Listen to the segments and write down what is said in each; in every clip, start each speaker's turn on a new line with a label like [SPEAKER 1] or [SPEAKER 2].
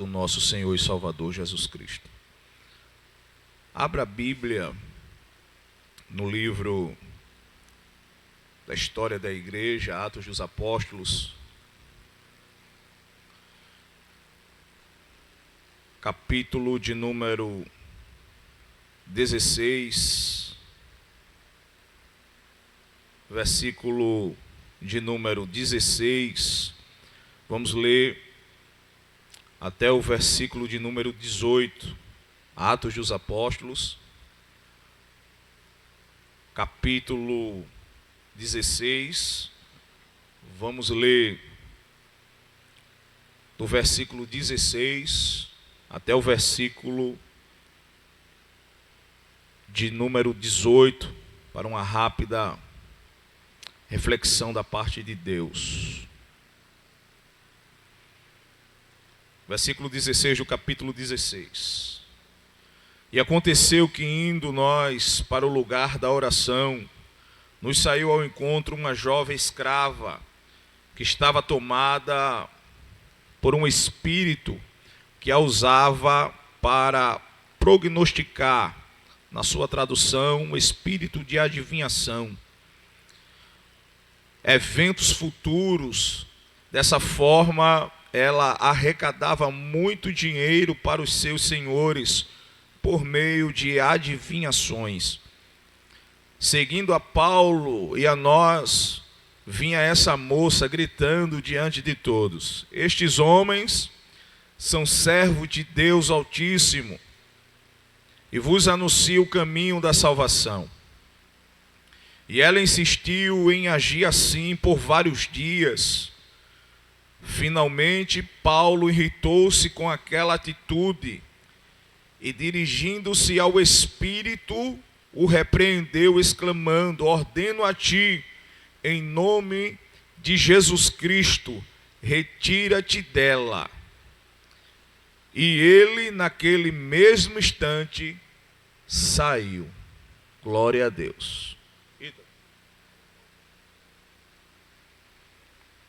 [SPEAKER 1] do nosso Senhor e Salvador Jesus Cristo. Abra a Bíblia no livro da história da igreja, Atos dos Apóstolos, capítulo de número 16, versículo de número 16, vamos ler até o versículo de número 18, Atos dos Apóstolos, capítulo 16, vamos ler do versículo 16 até o versículo de número 18, para uma rápida reflexão da parte de Deus. Versículo 16 do capítulo 16. E aconteceu que, indo nós para o lugar da oração, nos saiu ao encontro uma jovem escrava, que estava tomada por um espírito que a usava para prognosticar, na sua tradução, um espírito de adivinhação, eventos futuros. Dessa forma, ela arrecadava muito dinheiro para os seus senhores por meio de adivinhações. Seguindo a Paulo e a nós, vinha essa moça gritando diante de todos: estes homens são servos de Deus Altíssimo e vos anunciam o caminho da salvação. E ela insistiu em agir assim por vários dias. Finalmente, Paulo irritou-se com aquela atitude e, dirigindo-se ao Espírito, o repreendeu, exclamando: ordeno a ti, em nome de Jesus Cristo, retira-te dela. E ele, naquele mesmo instante, saiu. Glória a Deus.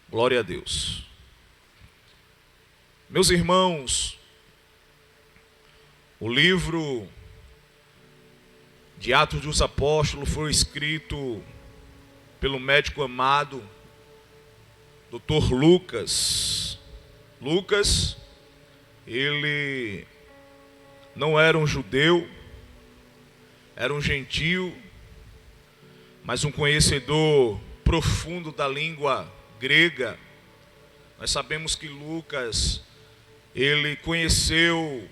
[SPEAKER 1] Glória a Deus. Meus irmãos, o livro de Atos dos Apóstolos foi escrito pelo médico amado, Dr. Lucas. Lucas, ele não era um judeu, era um gentio, mas um conhecedor profundo da língua grega. Nós sabemos que Lucas, ele conheceu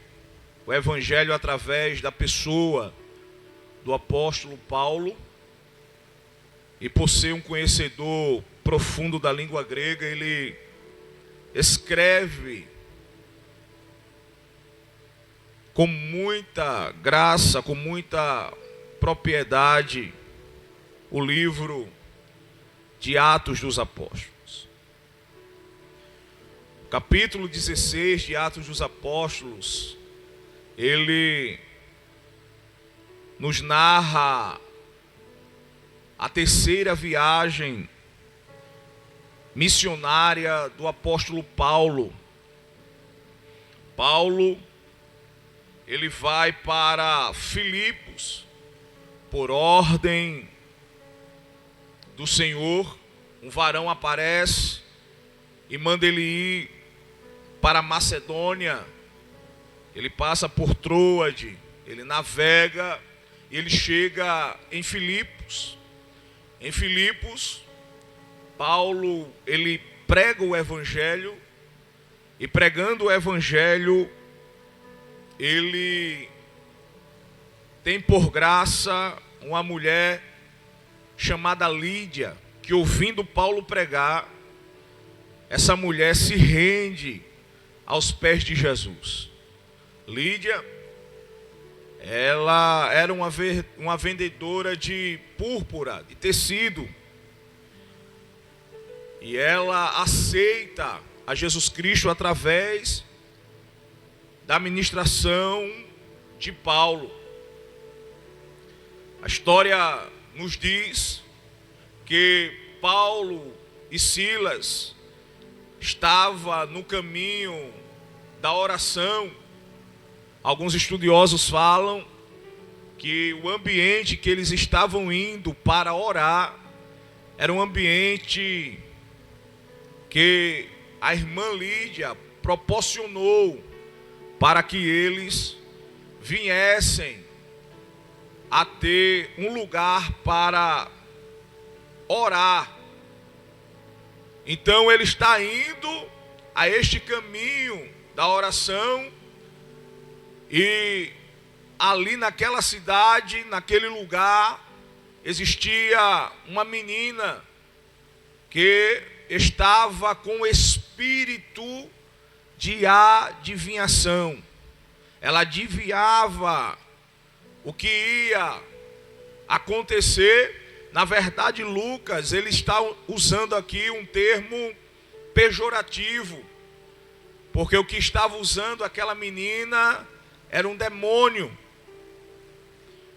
[SPEAKER 1] o evangelho através da pessoa do apóstolo Paulo, e por ser um conhecedor profundo da língua grega, ele escreve com muita graça, com muita propriedade, o livro de Atos dos Apóstolos. Capítulo 16 de Atos dos Apóstolos, ele nos narra a terceira viagem missionária do apóstolo Paulo. Paulo, ele vai para Filipos por ordem do Senhor. Um varão aparece e manda ele ir para Macedônia. Ele passa por Troade, ele navega e ele chega em Filipos. Em Filipos, Paulo, ele prega o evangelho, e pregando o evangelho, ele tem por graça uma mulher chamada Lídia, que, ouvindo Paulo pregar, essa mulher se rende aos pés de Jesus. Lídia, ela era uma vendedora de púrpura, de tecido, e ela aceita a Jesus Cristo através da ministração de Paulo. A história nos diz que Paulo e Silas estava no caminho da oração. Alguns estudiosos falam que o ambiente que eles estavam indo para orar era um ambiente que a irmã Lídia proporcionou para que eles viessem a ter um lugar para orar. Então ele está indo a este caminho da oração, e ali naquela cidade, naquele lugar, existia uma menina que estava com o espírito de adivinhação. Ela adivinhava o que ia acontecer. Na verdade, Lucas, ele está usando aqui um termo pejorativo, porque o que estava usando aquela menina era um demônio.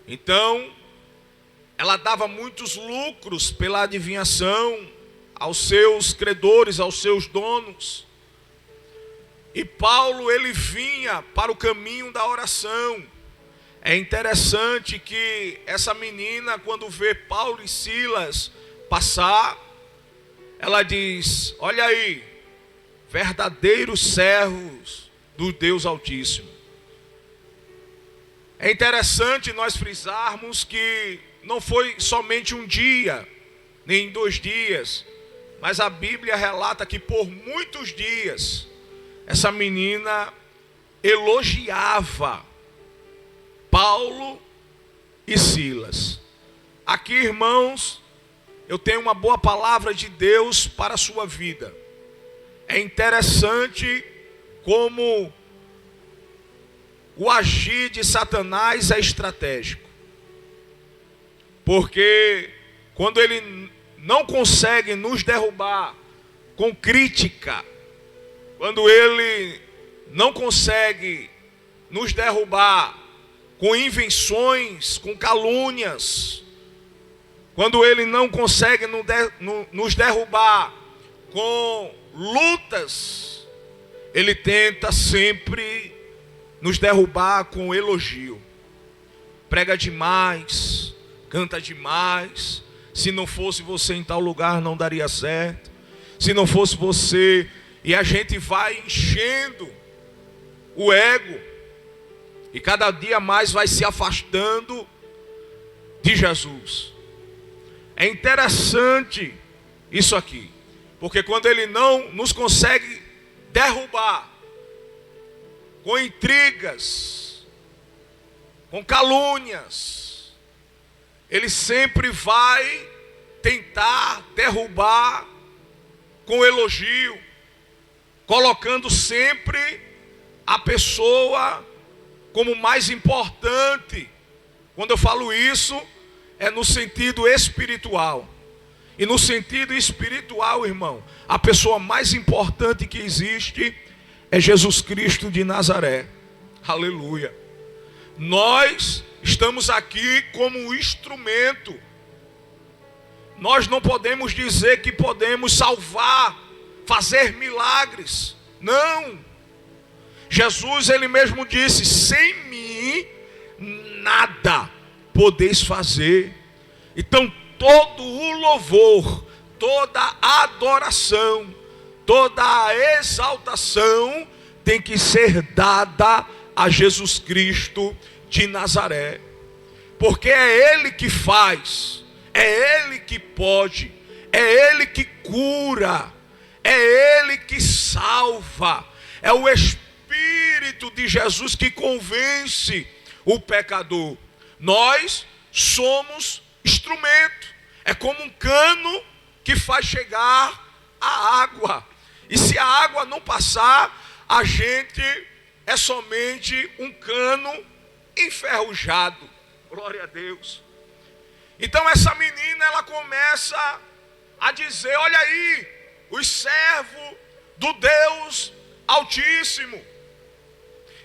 [SPEAKER 1] Então, ela dava muitos lucros pela adivinhação aos seus credores, aos seus donos. E Paulo, ele vinha para o caminho da oração. É interessante que essa menina, quando vê Paulo e Silas passar, ela diz: olha aí, verdadeiros servos do Deus Altíssimo. É interessante nós frisarmos que não foi somente um dia, nem 2 dias, mas a Bíblia relata que por muitos dias essa menina elogiava Paulo e Silas. Aqui, irmãos, eu tenho uma boa palavra de Deus para a sua vida. É interessante como o agir de Satanás é estratégico. Porque quando ele não consegue nos derrubar com crítica, quando ele não consegue nos derrubar com invenções, com calúnias, quando ele não consegue nos derrubar com lutas, ele tenta sempre nos derrubar com elogio. Prega demais, canta demais. Se não fosse você em tal lugar não daria certo. Se não fosse você. E a gente vai enchendo o ego, e cada dia mais vai se afastando de Jesus. É interessante isso aqui, porque quando ele não nos consegue derrubar com intrigas, com calúnias, ele sempre vai tentar derrubar com elogio, colocando sempre a pessoa como mais importante. Quando eu falo isso, é no sentido espiritual. E no sentido espiritual, irmão, a pessoa mais importante que existe é Jesus Cristo de Nazaré. Aleluia. Nós estamos aqui como um instrumento. Nós não podemos dizer que podemos salvar, fazer milagres. Não. Jesus, ele mesmo disse: sem mim nada podeis fazer. Então todo o louvor, toda a adoração, toda a exaltação tem que ser dada a Jesus Cristo de Nazaré. Porque é Ele que faz, é Ele que pode, é Ele que cura, é Ele que salva, é o Espírito de Jesus que convence o pecador. Nós somos instrumento, é como um cano que faz chegar a água, e se a água não passar, a gente é somente um cano enferrujado. Glória a Deus. Então essa menina, ela começa a dizer: olha aí, os servos do Deus Altíssimo,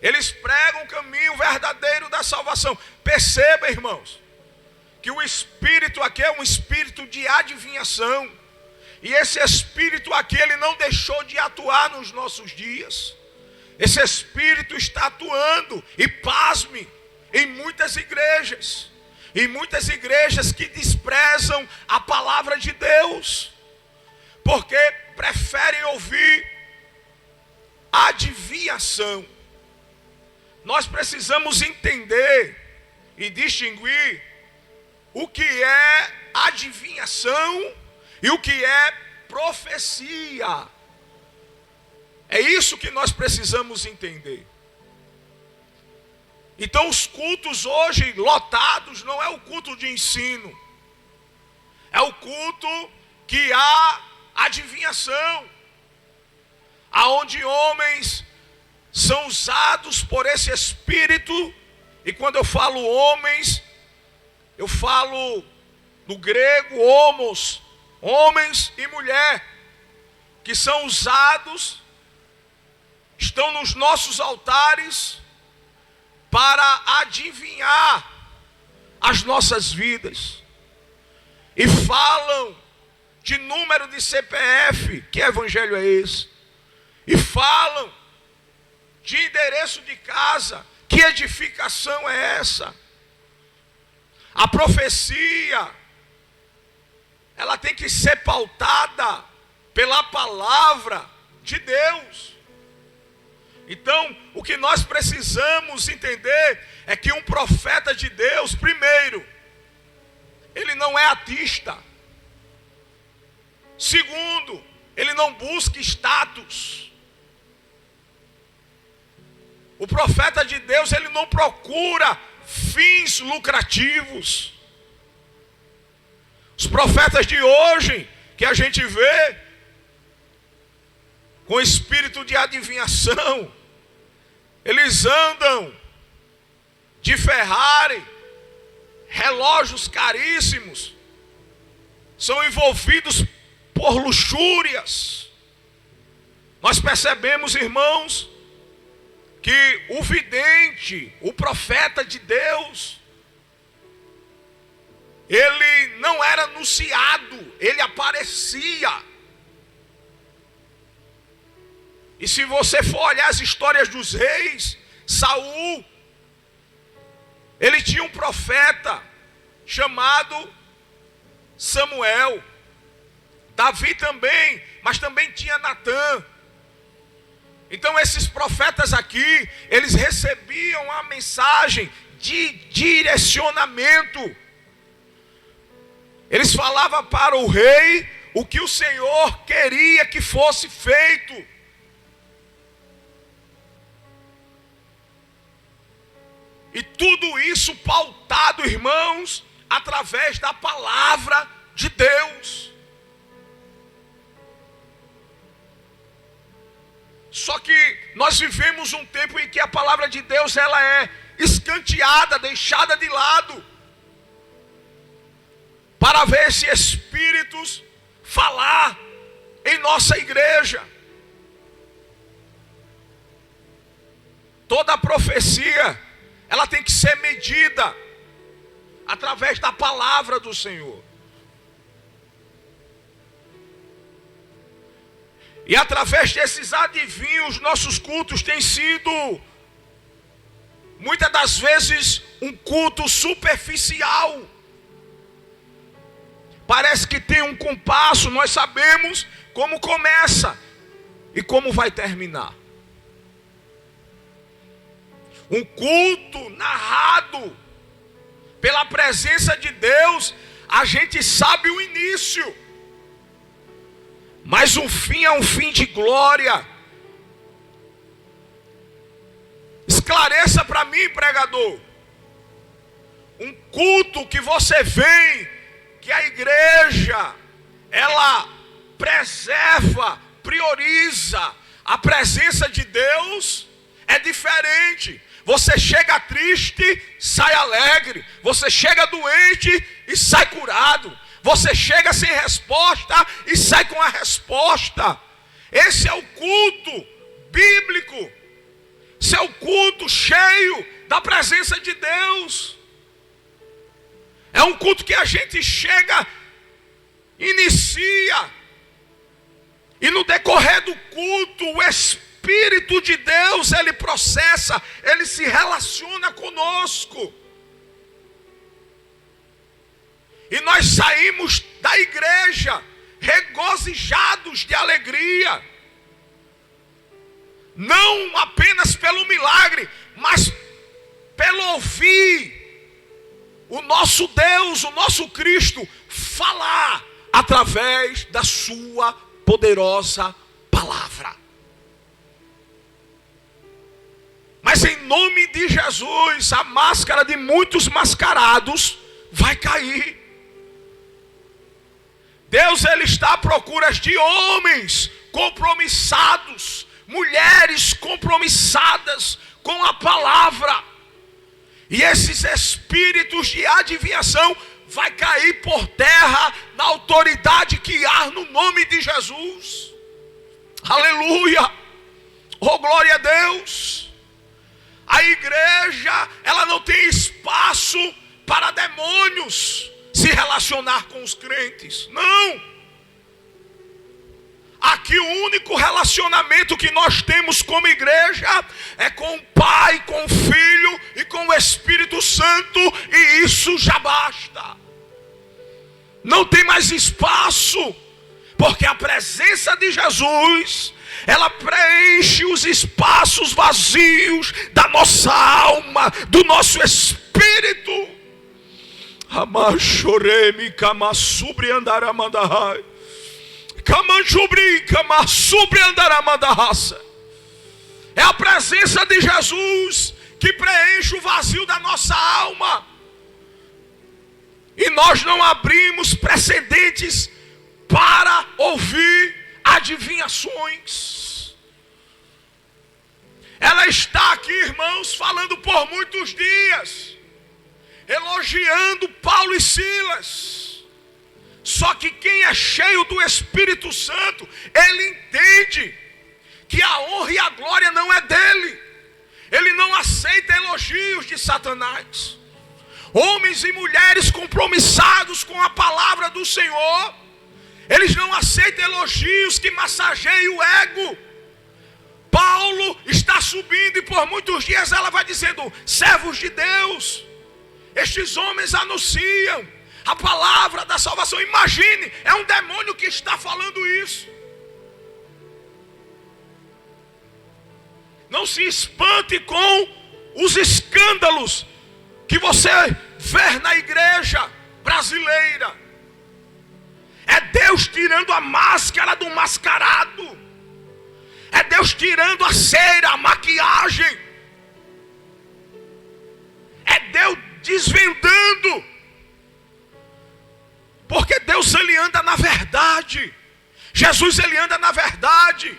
[SPEAKER 1] eles pregam o caminho verdadeiro da salvação. Perceba, irmãos, que o espírito aqui é um espírito de adivinhação. E esse espírito aqui, ele não deixou de atuar nos nossos dias. Esse espírito está atuando, e pasme, em muitas igrejas. Em muitas igrejas que desprezam a palavra de Deus, porque preferem ouvir a adivinhação. Nós precisamos entender e distinguir o que é adivinhação e o que é profecia. É isso que nós precisamos entender. Então os cultos hoje lotados não é o culto de ensino. É o culto que há adivinhação. Aonde homens são usados por esse espírito. E quando eu falo homens, eu falo no grego homos, homens e mulher, que são usados, estão nos nossos altares para adivinhar as nossas vidas. E falam de número de CPF, que evangelho é esse? E falam de endereço de casa, que edificação é essa? A profecia, ela tem que ser pautada pela palavra de Deus. Então, o que nós precisamos entender é que um profeta de Deus, primeiro, ele não é atista. Segundo, ele não busca status. O profeta de Deus, ele não procura fins lucrativos. Os profetas de hoje, que a gente vê com espírito de adivinhação, eles andam de Ferrari, relógios caríssimos, são envolvidos por luxúrias. Nós percebemos, irmãos, que o vidente, o profeta de Deus, ele não era anunciado, ele aparecia. E se você for olhar as histórias dos reis, Saul, ele tinha um profeta chamado Samuel. Davi também, mas também tinha Natã. Então esses profetas aqui, eles recebiam a mensagem de direcionamento. Eles falavam para o rei o que o Senhor queria que fosse feito. E tudo isso pautado, irmãos, através da palavra de Deus. Só que nós vivemos um tempo em que a palavra de Deus, ela é escanteada, deixada de lado, para ver se espíritos falar em nossa igreja. Toda profecia, ela tem que ser medida através da palavra do Senhor. E através desses adivinhos, nossos cultos têm sido, muitas das vezes, um culto superficial. Parece que tem um compasso, nós sabemos como começa e como vai terminar. Um culto narrado pela presença de Deus, a gente sabe o início, mas o fim é um fim de glória. Esclareça para mim, pregador, um culto que você vem, que a igreja, ela preserva, prioriza a presença de Deus, é diferente. Você chega triste, sai alegre. Você chega doente e sai curado. Você chega sem resposta e sai com a resposta. Esse é o culto bíblico. Esse é o culto cheio da presença de Deus. É um culto que a gente chega, inicia, e no decorrer do culto o Espírito Espírito de Deus, ele processa, ele se relaciona conosco. E nós saímos da igreja regozijados de alegria. Não apenas pelo milagre, mas pelo ouvir o nosso Deus, o nosso Cristo, falar através da sua poderosa palavra. Mas em nome de Jesus, a máscara de muitos mascarados vai cair. Deus, ele está à procura de homens compromissados, mulheres compromissadas com a palavra. E esses espíritos de adivinhação vai cair por terra na autoridade que há no nome de Jesus. Aleluia! Oh, glória a Deus! A igreja, ela não tem espaço para demônios se relacionar com os crentes. Não! Aqui o único relacionamento que nós temos como igreja é com o Pai, com o Filho e com o Espírito Santo, e isso já basta. Não tem mais espaço, porque a presença de Jesus, ela preenche os espaços vazios da nossa alma, do nosso espírito. Amachoremi kamassubri andaramandahai. É a presença de Jesus que preenche o vazio da nossa alma. E nós não abrimos precedentes para ouvir adivinhações. Ela está aqui, irmãos, falando por muitos dias, elogiando Paulo e Silas. Só que quem é cheio do Espírito Santo, ele entende que a honra e a glória não é dele. Ele não aceita elogios de Satanás. Homens e mulheres compromissados com a palavra do Senhor, eles não aceitam elogios que massageiem o ego. Paulo está subindo e por muitos dias ela vai dizendo: servos de Deus, estes homens anunciam a palavra da salvação. Imagine, é um demônio que está falando isso. Não se espante com os escândalos que você vê na igreja brasileira. É Deus tirando a máscara do mascarado. É Deus tirando a cera, a maquiagem. É Deus desvendando. Porque Deus, ele anda na verdade. Jesus, ele anda na verdade.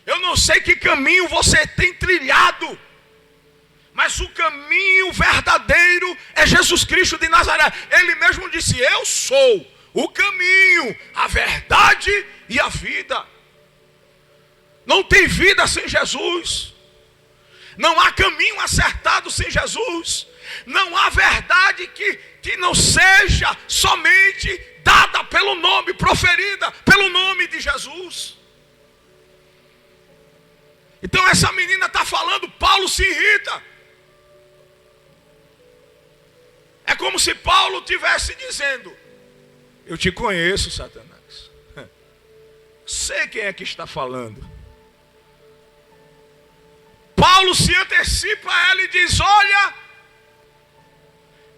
[SPEAKER 1] Eu não sei que caminho você tem trilhado, mas o caminho verdadeiro é Jesus Cristo de Nazaré. Ele mesmo disse: eu sou o caminho, a verdade e a vida. Não tem vida sem Jesus. Não há caminho acertado sem Jesus. Não há verdade que não seja somente dada pelo nome, proferida pelo nome de Jesus. Então essa menina está falando, Paulo se irrita. É como se Paulo estivesse dizendo: eu te conheço, Satanás. Sei quem é que está falando. Paulo se antecipa a ela e diz: olha,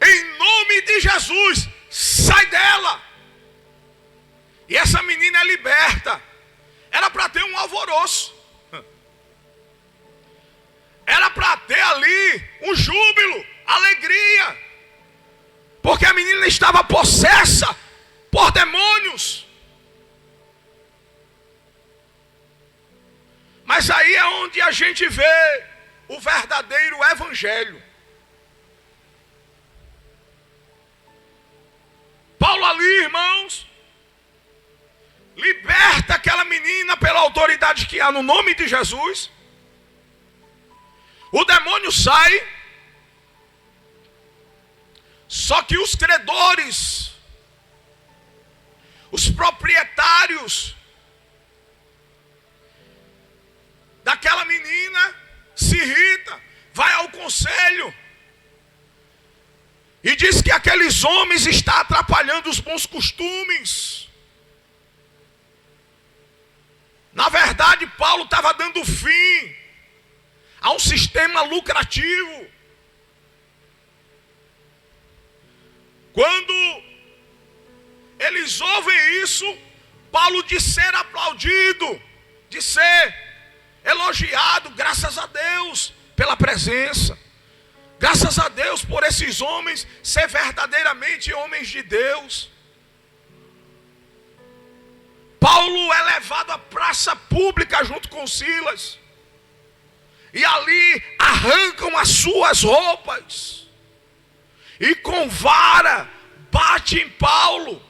[SPEAKER 1] em nome de Jesus, sai dela. E essa menina é liberta. Era para ter um alvoroço. Era para ter ali um júbilo, alegria. Porque a menina estava possessa por demônios. Mas aí é onde a gente vê o verdadeiro evangelho. Paulo ali, irmãos, liberta aquela menina pela autoridade que há no nome de Jesus. O demônio sai. Só que os credores, os proprietários, daquela menina, se irrita, vai ao conselho e diz que aqueles homens estão atrapalhando os bons costumes. Na verdade, Paulo estava dando fim a um sistema lucrativo. Quando eles ouvem isso, Paulo de ser aplaudido, de ser elogiado, graças a Deus pela presença, graças a Deus por esses homens ser verdadeiramente homens de Deus. Paulo é levado à praça pública junto com Silas, e ali arrancam as suas roupas, e com vara bate em Paulo,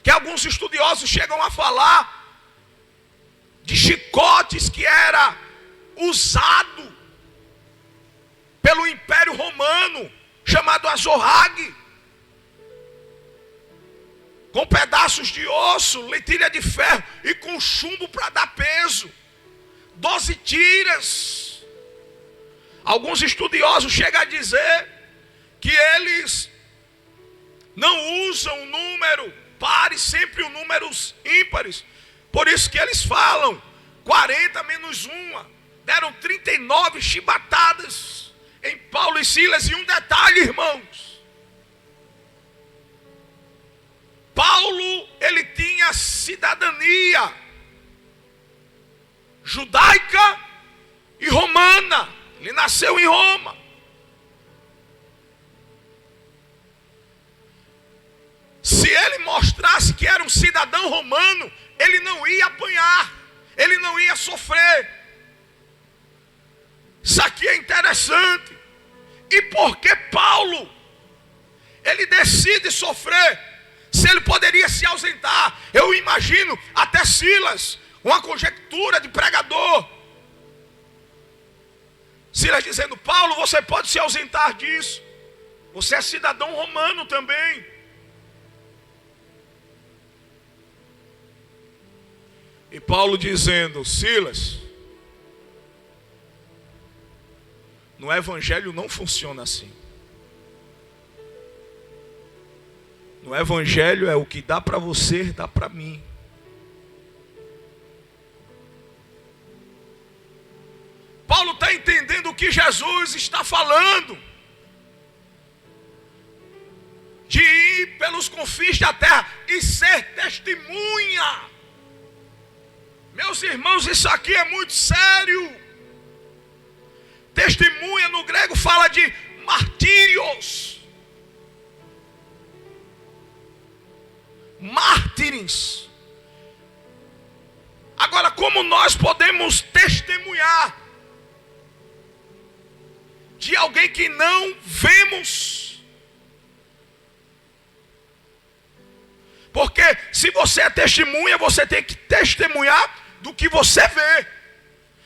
[SPEAKER 1] que alguns estudiosos chegam a falar de chicotes que era usado pelo Império Romano, chamado azorrague, com pedaços de osso, lentilha de ferro e com chumbo para dar peso, 12 tiras. Alguns estudiosos chegam a dizer que eles não usam número pares, sempre os números ímpares. Por isso que eles falam 40 menos 1, deram 39 chibatadas em Paulo e Silas. E um detalhe, irmãos, Paulo, ele tinha cidadania judaica e romana. Ele nasceu em Roma. Se ele mostrasse que era um cidadão romano, ele não ia apanhar, ele não ia sofrer. Isso aqui é interessante. E por que Paulo, ele decide sofrer? Se ele poderia se ausentar, eu imagino até Silas, uma conjectura de pregador. Silas dizendo: Paulo, você pode se ausentar disso, você é cidadão romano também. E Paulo dizendo: Silas, no evangelho não funciona assim. No evangelho é o que dá para você, dá para mim. Paulo está entendendo o que Jesus está falando, de ir pelos confins da terra e ser testemunha. Meus irmãos, isso aqui é muito sério. Testemunha no grego fala de martírios, mártires. Agora, como nós podemos testemunhar de alguém que não vemos? Porque se você é testemunha, você tem que testemunhar do que você vê,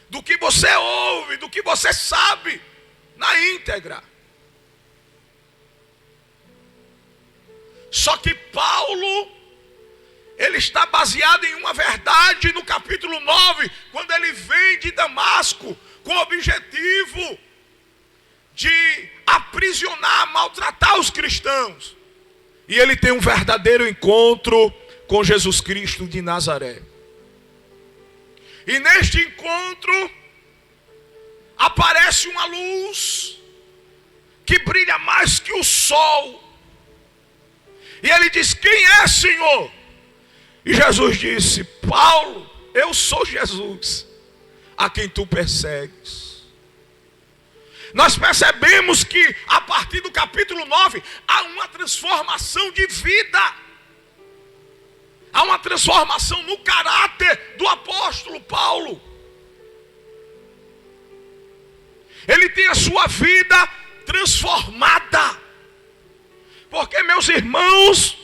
[SPEAKER 1] do que você ouve, do que você sabe, na íntegra. Só que Paulo, ele está baseado em uma verdade no capítulo 9, quando ele vem de Damasco, com o objetivo de aprisionar, maltratar os cristãos. E ele tem um verdadeiro encontro com Jesus Cristo de Nazaré. E neste encontro aparece uma luz que brilha mais que o sol. E ele diz: quem é, Senhor? E Jesus disse: Paulo, eu sou Jesus, a quem tu persegues. Nós percebemos que a partir do capítulo 9 há uma transformação de vida. Há uma transformação no caráter do apóstolo Paulo. Ele tem a sua vida transformada. Porque, meus irmãos,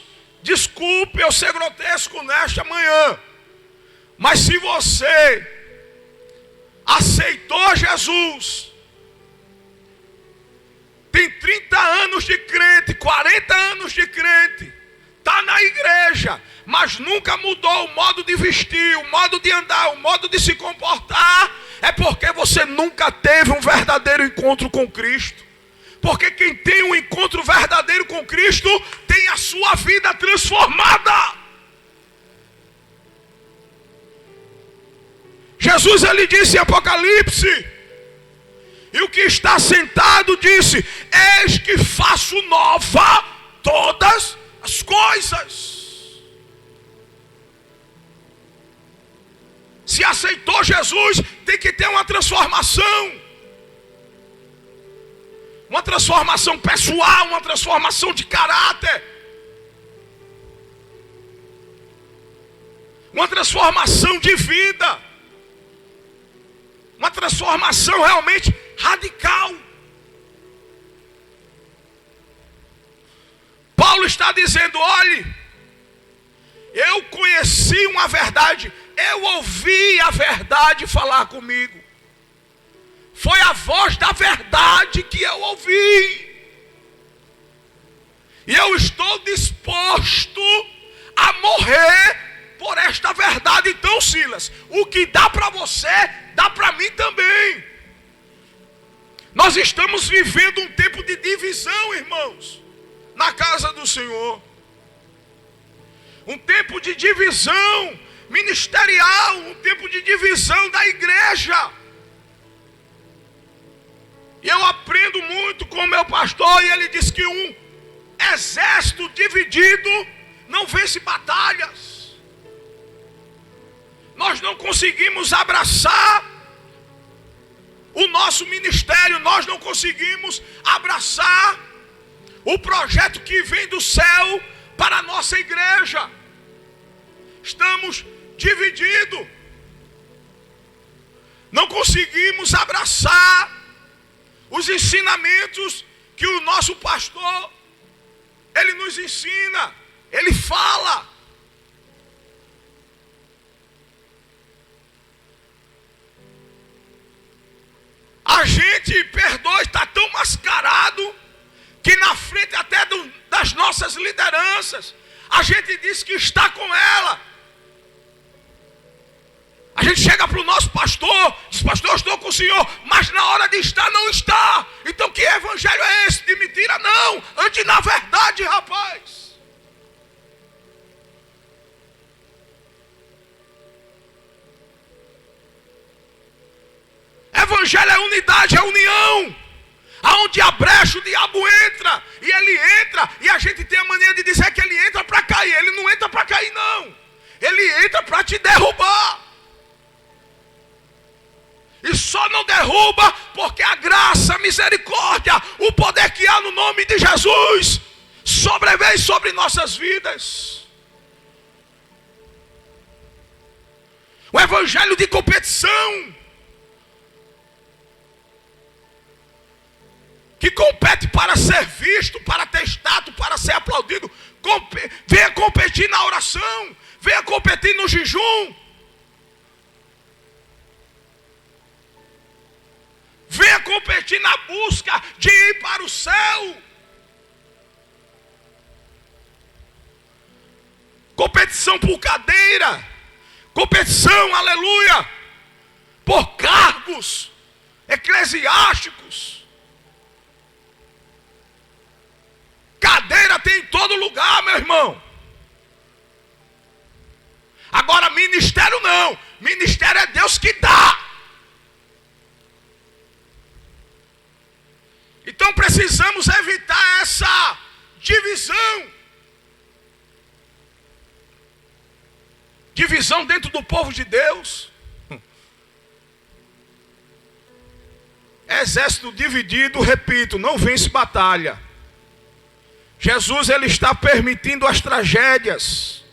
[SPEAKER 1] desculpe eu ser grotesco nesta manhã, mas se você aceitou Jesus, tem 30 anos de crente, 40 anos de crente, está na igreja, mas nunca mudou o modo de vestir, o modo de andar, o modo de se comportar, é porque você nunca teve um verdadeiro encontro com Cristo. Porque quem tem um encontro verdadeiro com Cristo tem a sua vida transformada. Jesus, ele disse em Apocalipse, e o que está sentado disse: eis que faço nova todas as coisas. Se aceitou Jesus, tem que ter uma transformação. Uma transformação pessoal, uma transformação de caráter. Uma transformação de vida. Uma transformação realmente radical. Paulo está dizendo: olhe, eu conheci uma verdade, eu ouvi a verdade falar comigo. Foi a voz da verdade que eu ouvi. E eu estou disposto a morrer por esta verdade. Então, Silas, o que dá para você, dá para mim também. Nós estamos vivendo um tempo de divisão, irmãos, na casa do Senhor. Um tempo de divisão ministerial, um tempo de divisão da igreja. E eu aprendo muito com o meu pastor, e ele diz que um exército dividido não vence batalhas. Nós não conseguimos abraçar o nosso ministério, nós não conseguimos abraçar o projeto que vem do céu para a nossa igreja. Estamos divididos. Não conseguimos abraçar os ensinamentos que o nosso pastor, ele nos ensina, ele fala. A gente, perdoa, está tão mascarado que na frente até das nossas lideranças, a gente diz que está com ela. A gente chega para o nosso pastor, diz: pastor, eu estou com o senhor, mas na hora de estar, não está. Então que evangelho é esse? De mentira? Não, ande na verdade, rapaz. Evangelho é unidade, é união. Aonde há brecha, o diabo entra. E ele entra, e a gente tem a mania de dizer que ele entra para cair. Ele não entra para cair, não. Ele entra para te derrubar. E só não derruba porque a graça, a misericórdia, o poder que há no nome de Jesus sobrevém sobre nossas vidas. O evangelho de competição, que compete para ser visto, para ter status, para ser aplaudido. Venha competir na oração, venha competir no jejum, venha competir na busca de ir para o céu. Competição por cadeira, competição, aleluia, por cargos eclesiásticos. Cadeira tem em todo lugar, meu irmão. Agora ministério não. Ministério é Deus que dá. Então precisamos evitar essa divisão. Divisão dentro do povo de Deus. Exército dividido, repito, não vence batalha. Jesus, ele está permitindo as tragédias,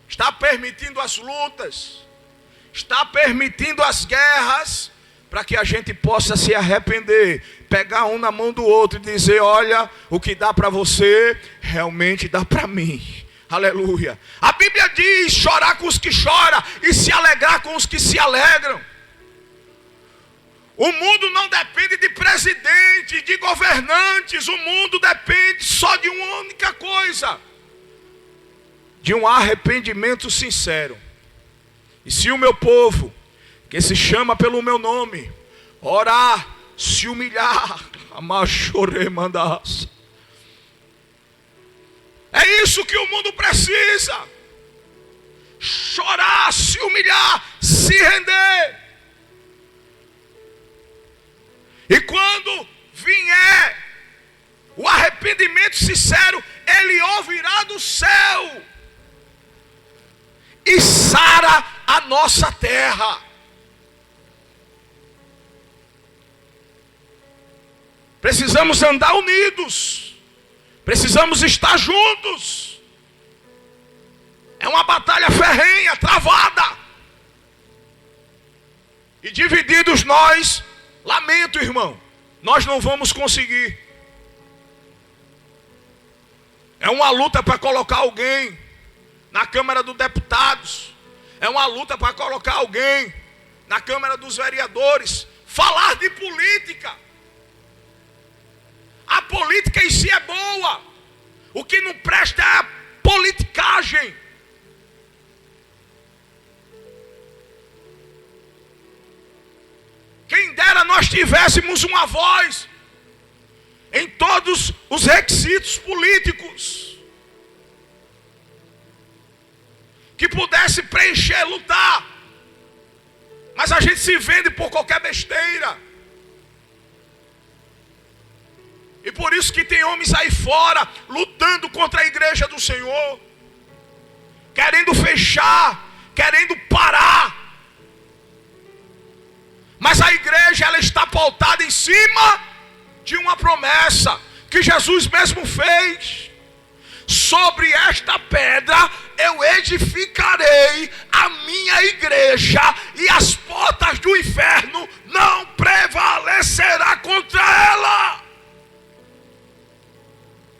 [SPEAKER 1] está permitindo as lutas, está permitindo as guerras, para que a gente possa se arrepender, pegar um na mão do outro e dizer: olha, o que dá para você, realmente dá para mim. Aleluia. A Bíblia diz: chorar com os que choram e se alegrar com os que se alegram. O mundo não depende de presidente, de governantes. O mundo depende só de uma única coisa: de um arrependimento sincero. E se o meu povo, que se chama pelo meu nome, orar, se humilhar, é isso que o mundo precisa. Chorar, se humilhar, se render. E quando vier o arrependimento sincero, ele ouvirá do céu e sara a nossa terra. Precisamos andar unidos, precisamos estar juntos. É uma batalha ferrenha, travada. E divididos nós, lamento, irmão, nós não vamos conseguir. É uma luta para colocar alguém na Câmara dos Deputados. É uma luta para colocar alguém na Câmara dos Vereadores. Falar de política. A política em si é boa. O que não presta é a politicagem. Quem dera nós tivéssemos uma voz em todos os requisitos políticos, que pudesse preencher, lutar. Mas a gente se vende por qualquer besteira. E por isso que tem homens aí fora lutando contra a igreja do Senhor, querendo fechar, querendo parar. Mas a igreja, ela está pautada em cima de uma promessa que Jesus mesmo fez. Sobre esta pedra eu edificarei a minha igreja, e as portas do inferno não prevalecerá contra ela.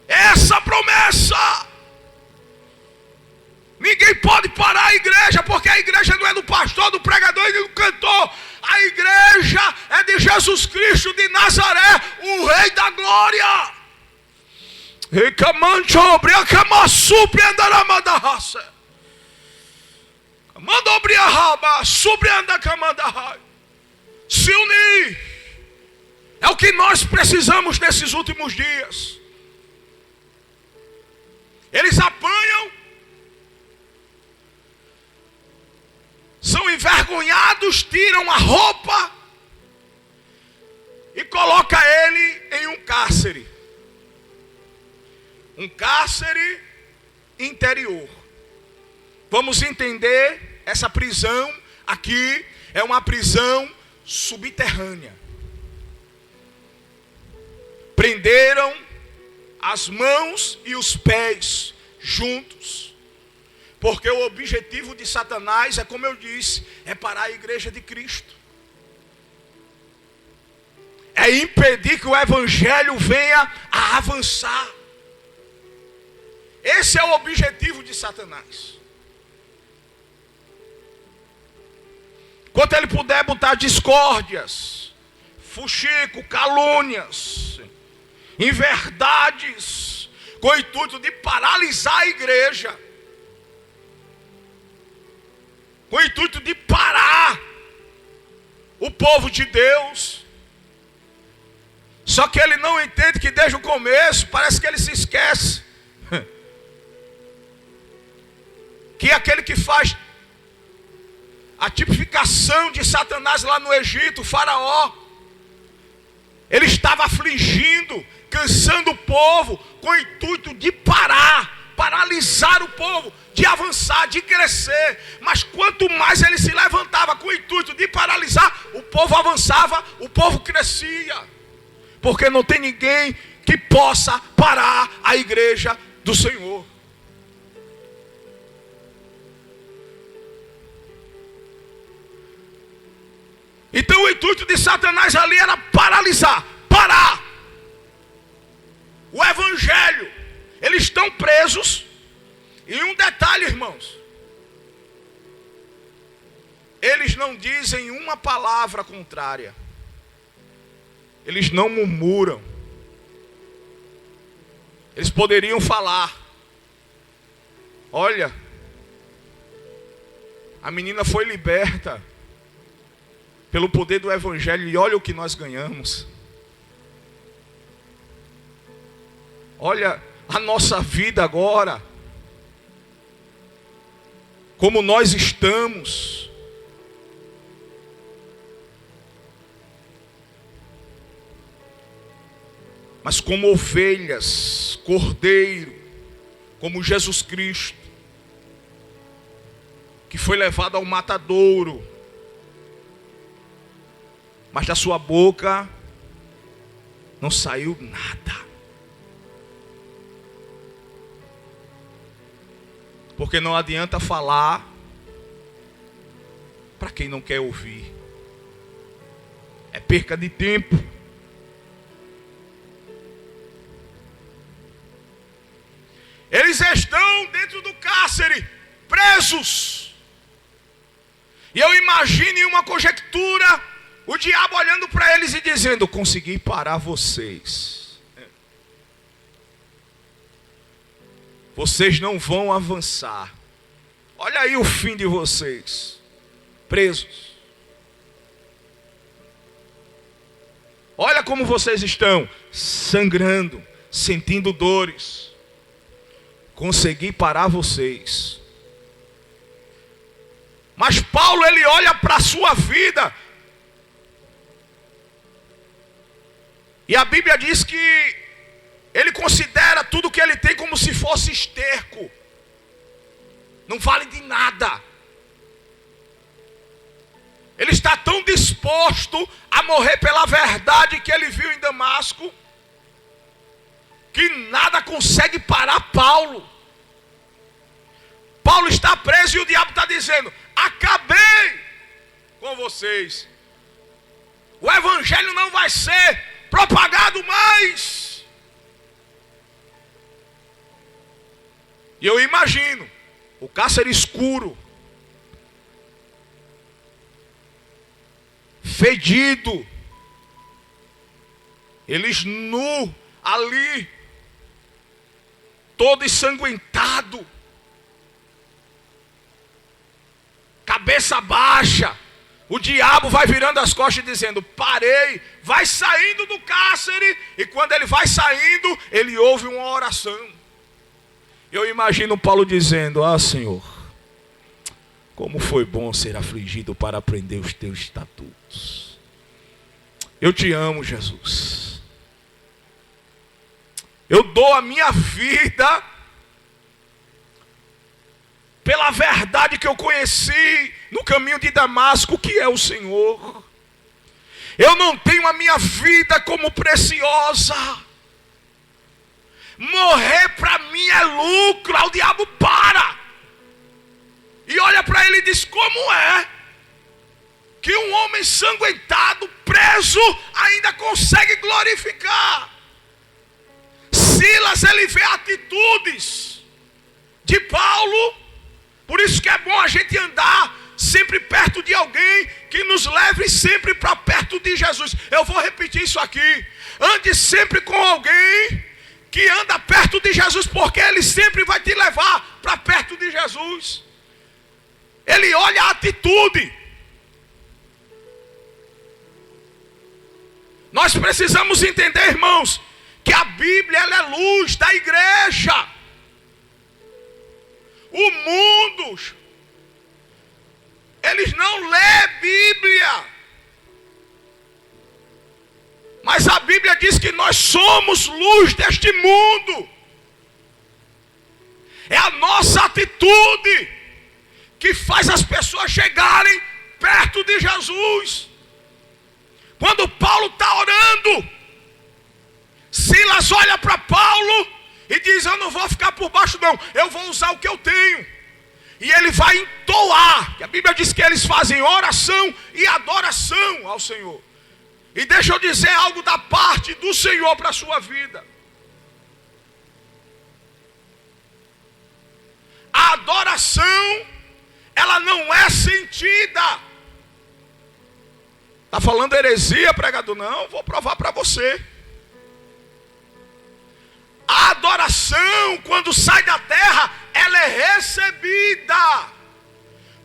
[SPEAKER 1] Essa promessa. Ninguém pode parar a igreja, porque a igreja não é do pastor, do pregador e do cantor. A igreja é de Jesus Cristo de Nazaré, o Rei da Glória. Se unir é o que nós precisamos nesses últimos dias. Eles apanham, são envergonhados, tiram a roupa e colocam ele em um cárcere. Um cárcere interior. Vamos entender, essa prisão aqui é uma prisão subterrânea. Prenderam as mãos e os pés juntos, porque o objetivo de Satanás é, como eu disse, é parar a igreja de Cristo, é impedir que o evangelho venha a avançar. Esse é o objetivo de Satanás. Enquanto ele puder botar discórdias, fuxico, calúnias, inverdades, com o intuito de paralisar a igreja, com o intuito de parar o povo de Deus. Só que ele não entende que desde o começo, parece que ele se esquece que aquele que faz a tipificação de Satanás lá no Egito, o faraó, ele estava afligindo, cansando o povo, com o intuito de paralisar o povo, de avançar, de crescer. Mas quanto mais ele se levantava com o intuito de paralisar, o povo avançava, o povo crescia. Porque não tem ninguém que possa parar a igreja do Senhor. Então o intuito de Satanás ali era paralisar, parar o evangelho. Eles estão presos. E um detalhe, irmãos, eles não dizem uma palavra contrária. Eles não murmuram. Eles poderiam falar: olha, a menina foi liberta. pelo poder do Evangelho, e olha o que nós ganhamos. Olha a nossa vida agora, como nós estamos. Mas como ovelhas, cordeiro, como Jesus Cristo, que foi levado ao matadouro, mas da sua boca não saiu nada. Porque não adianta falar para quem não quer ouvir. É perca de tempo. Eles estão dentro do cárcere, presos. E eu imagino em uma conjectura, o diabo olhando para eles e dizendo: consegui parar vocês. Vocês não vão avançar. Olha aí o fim de vocês, presos. Olha como vocês estão, sangrando, sentindo dores. Consegui parar vocês. Mas Paulo, ele olha para a sua vida, e a Bíblia diz que ele considera tudo que ele tem como se fosse esterco. Não vale de nada. Ele está tão disposto a morrer pela verdade que ele viu em Damasco, que nada consegue parar Paulo. Paulo está preso e o diabo está dizendo: acabei com vocês. O evangelho não vai ser propagado mais. E eu imagino o cárcere escuro, fedido, eles nu ali, todo ensanguentado, cabeça baixa. O diabo vai virando as costas dizendo: parei. Vai saindo do cárcere, e quando ele vai saindo, ele ouve uma oração. Eu imagino Paulo dizendo: ah, Senhor, como foi bom ser afligido para aprender os teus estatutos. Eu te amo, Jesus. Eu dou a minha vida pela verdade que eu conheci no caminho de Damasco, que é o Senhor. Eu não tenho a minha vida como preciosa. Morrer para mim é lucro. Aí o diabo para e olha para ele e diz: como é que um homem sanguentado, preso, ainda consegue glorificar? Silas, ele vê atitudes de Paulo. Por isso que é bom a gente andar sempre perto de alguém que nos leve sempre para perto de Jesus. Eu vou repetir isso aqui: ande sempre com alguém que anda perto de Jesus, porque ele sempre vai te levar para perto de Jesus. Ele olha a atitude. Nós precisamos entender, irmãos, que a Bíblia, ela é luz da igreja. O mundo, eles não lêem Bíblia. Mas a Bíblia diz que nós somos luz deste mundo. É a nossa atitude que faz as pessoas chegarem perto de Jesus. Quando Paulo está orando, Silas olha para Paulo e diz: eu não vou ficar por baixo não, eu vou usar o que eu tenho. E ele vai entoar, que a Bíblia diz que eles fazem oração e adoração ao Senhor. E deixa eu dizer algo da parte do Senhor para a sua vida. A adoração, ela não é sentida. Está falando heresia, pregador? Não, vou provar para você. A adoração, quando sai da terra, ela é recebida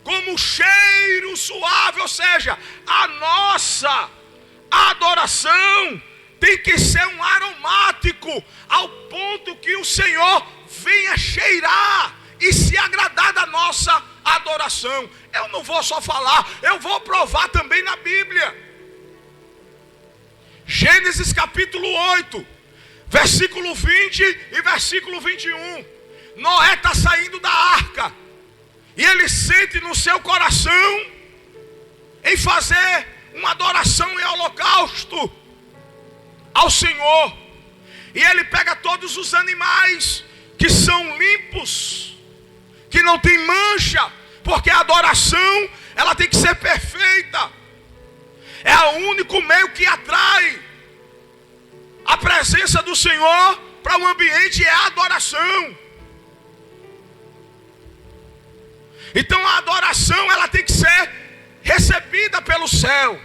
[SPEAKER 1] como cheiro suave. Ou seja, a nossa adoração tem que ser um aromático, ao ponto que o Senhor venha cheirar e se agradar da nossa adoração. Eu não vou só falar, eu vou provar também na Bíblia. Gênesis capítulo 8, versículo 20 e versículo 21. Noé está saindo da arca, e ele sente no seu coração em fazer uma adoração em holocausto ao Senhor. E ele pega todos os animais que são limpos, que não tem mancha, porque a adoração, ela tem que ser perfeita. É o único meio que atrai a presença do Senhor para o ambiente, é a adoração. Então a adoração, ela tem que ser recebida pelo céu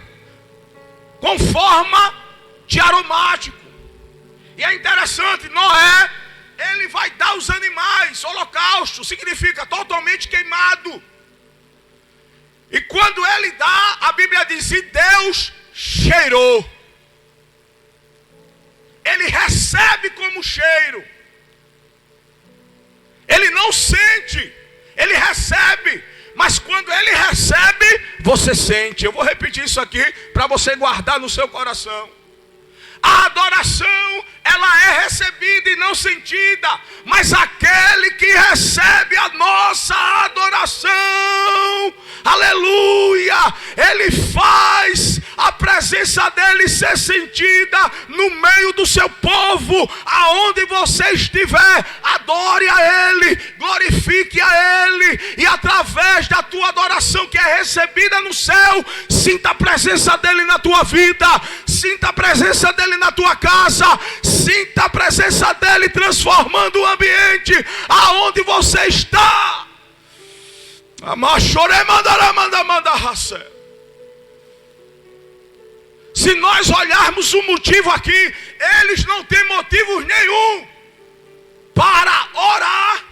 [SPEAKER 1] com forma de aromático. E é interessante, Noé, ele vai dar os animais, holocausto, significa totalmente queimado. E quando ele dá, a Bíblia diz, e Deus cheirou. Ele recebe como cheiro. Ele não sente, ele recebe. Mas quando ele recebe, você sente. Eu vou repetir isso aqui para você guardar no seu coração. A adoração, ela é recebida e não sentida. Mas aquele que recebe a nossa adoração, aleluia, ele faz a presença dele ser sentida no meio do seu povo. Aonde você estiver, adore a ele, glorifique a ele. E através da tua adoração que é recebida no céu, sinta a presença dele na tua vida, sinta a presença dele na tua casa, sinta a presença dele transformando o ambiente aonde você está. Se nós olharmos o motivo aqui, eles não têm motivo nenhum para orar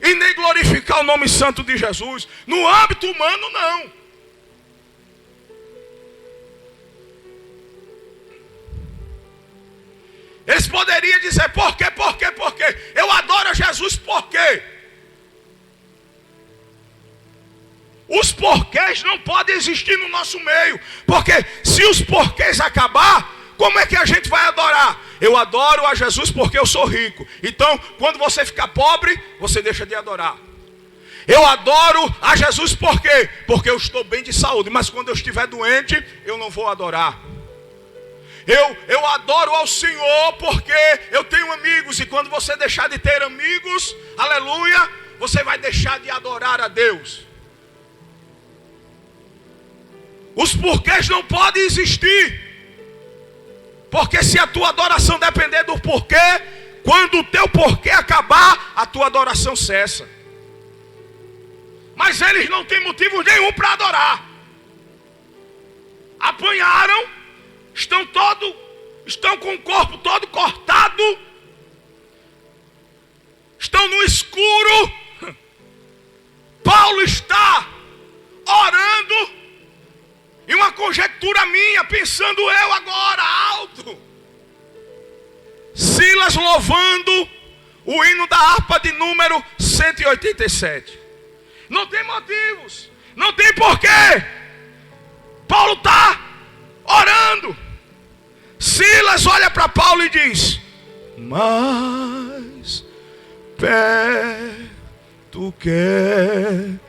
[SPEAKER 1] e nem glorificar o nome santo de Jesus. No âmbito humano, não. Eles poderiam dizer, por quê? Eu adoro a Jesus, por quê? Os porquês não podem existir no nosso meio. Porque se os porquês acabar, como é que a gente vai adorar? Eu adoro a Jesus porque eu sou rico. Então, quando você ficar pobre, você deixa de adorar. Eu adoro a Jesus por quê? Porque eu estou bem de saúde. Mas quando eu estiver doente, eu não vou adorar. Eu adoro ao Senhor porque eu tenho amigos. E quando você deixar de ter amigos, aleluia, você vai deixar de adorar a Deus. Os porquês não podem existir. Porque se a tua adoração depender do porquê, quando o teu porquê acabar, a tua adoração cessa. Mas eles não têm motivo nenhum para adorar. Apanharam, estão com o corpo todo cortado, estão no escuro. Paulo está orando. E uma conjectura minha, pensando eu agora, alto. Silas louvando o hino da harpa de número 187. Não tem motivos, não tem porquê. Paulo está orando. Silas olha para Paulo e diz, mais perto quero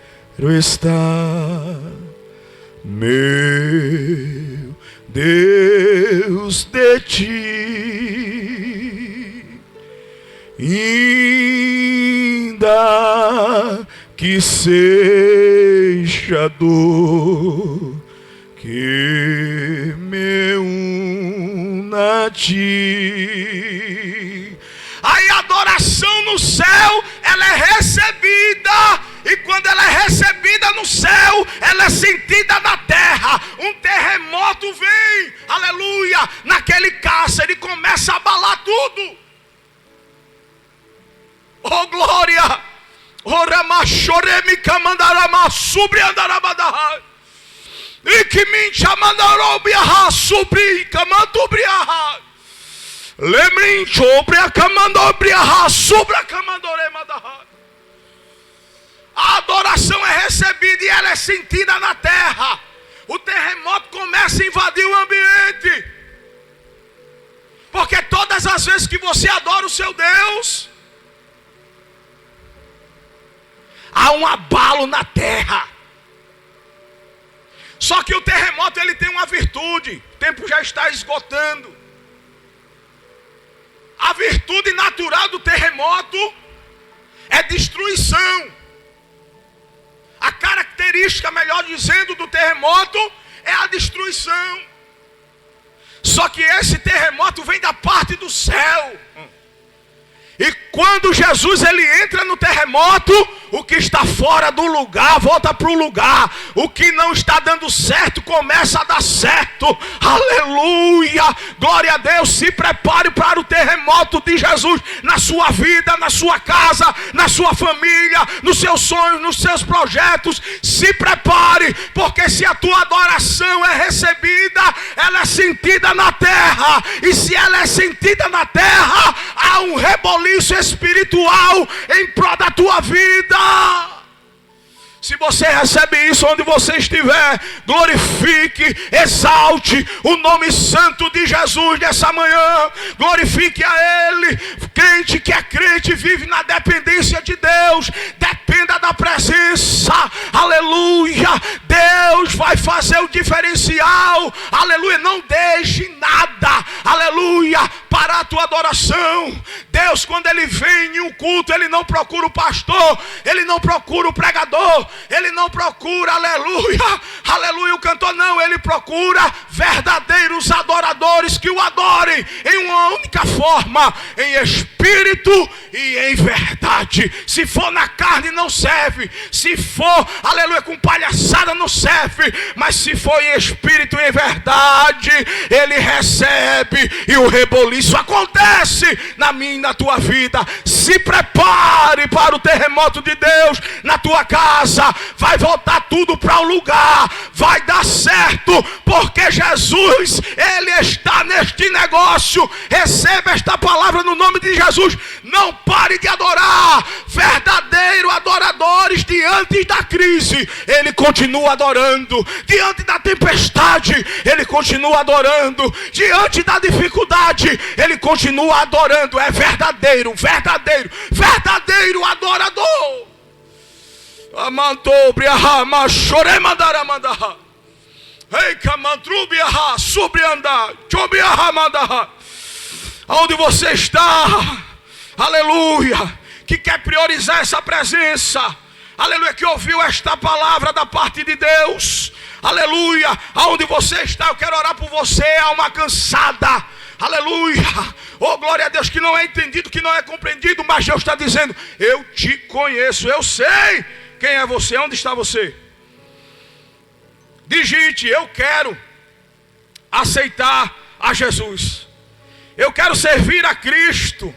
[SPEAKER 1] estar, meu Deus, de ti, ainda que seja dor que me una a ti. Aí a adoração no céu, ela é recebida. E quando ela é recebida no céu, ela é sentida na terra. Um terremoto vem, aleluia, naquele cárcere e começa a abalar tudo. Oh glória, Oramachoremi kamandarama subri andarabadahai. E que me chamandarobiaha subri kamandobriaha. Lemrin chobria kamandobriaha subra kamandoremadaha. A adoração é recebida e ela é sentida na terra. O terremoto começa a invadir o ambiente. Porque todas as vezes que você adora o seu Deus, há um abalo na terra. Só que o terremoto ele tem uma virtude. O tempo já está esgotando. A virtude natural do terremoto é destruição. A característica, melhor dizendo, do terremoto é a destruição. Só que esse terremoto vem da parte do céu. E quando Jesus ele entra no terremoto, o que está fora do lugar volta para o lugar. O que não está dando certo começa a dar certo. Aleluia! Glória a Deus. Se prepare para o terremoto de Jesus na sua vida, na sua casa, na sua família, nos seus sonhos, nos seus projetos. Se prepare, porque se a tua adoração é recebida, ela é sentida na terra. E se ela é sentida na terra, há um reboliço espiritual em prol da tua vida. Se você recebe isso onde você estiver, glorifique, exalte o nome santo de Jesus nessa manhã. Glorifique a Ele. Crente que é crente vive na dependência de Deus. Dependa da presença. Aleluia. Deus vai fazer o diferencial. Aleluia. Não deixe nada, aleluia, parar a tua adoração. Deus, quando Ele vem em um culto, Ele não procura o pastor, Ele não procura o pregador, Ele não procura, aleluia, aleluia, o cantor, não. Ele procura verdadeiros adoradores que o adorem em uma única forma, em espírito e em verdade. Se for na carne não serve, se for, aleluia, com palhaçada não serve, mas se for em espírito e em verdade, Ele recebe e o reboliço acontece na minha e na tua vida. Se prepare para o terremoto de Deus na tua casa. Vai voltar tudo para o lugar, vai dar certo, porque Jesus, Ele está neste negócio. Receba esta palavra no nome de Jesus. Não pare de adorar. Verdadeiros adoradores diante da crise, Ele continua adorando. Diante da tempestade, Ele continua adorando. Diante da dificuldade, Ele continua adorando. É verdadeiro, verdadeiro, verdadeiro adorador. Amantobriaha, machoremandaramanda. Ei, camantrubiaha, subrianda, chobiaha mandaha. Aonde você está, aleluia, que quer priorizar essa presença, aleluia, que ouviu esta palavra da parte de Deus, aleluia, aonde você está, eu quero orar por você, alma cansada, aleluia, oh glória a Deus, que não é entendido, que não é compreendido, mas Deus está dizendo, eu te conheço, eu sei quem é você. Onde está você? Digite, eu quero aceitar a Jesus, eu quero servir a Cristo.